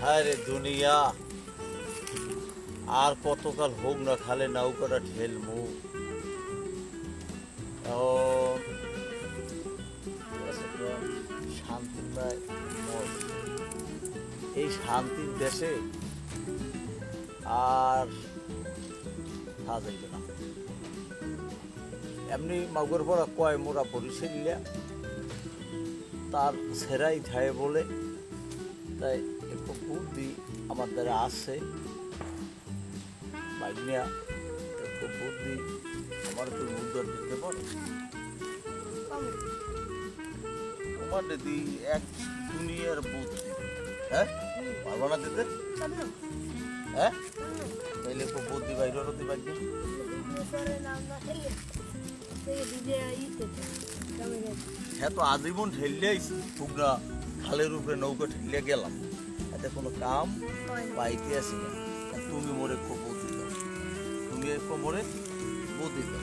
হায় রে দুনিয়া, আর কতকাল হোক না খালে নৌকাটা ঠেলমু। এখন শান্তির নাই মজ। এই শান্তির দেশে আর থাকা যাইবে না। এমনি মাগুর পড়া কয় মোরা পরিশীলিয়া তার সেরাই ঠায় বলে, তাই একটু বুদ্ধি আমার দ্বারা আছে। বাইনিয়া একটু বুদ্ধি আমার একটু মুদ্রা দিতে পারে। তোমার দিদি এক দুনিয়ার বুদ্ধি। হ্যাঁ, পারবা না দিতে? হ্যাঁ, তাইলে একটু বুদ্ধি বাইর হতে পারবে। হ্যাঁ, তো আজীবন ঠেললে আইছি টুকরা খালের উপরে নৌকা ঠেলিয়ে গেলাম, এতে কোনো কাম পাইতে আসি না। তুমি মোরে খুব বুদ্ধি দাও, তুমি একটু মোরে বুদ্ধি দাও।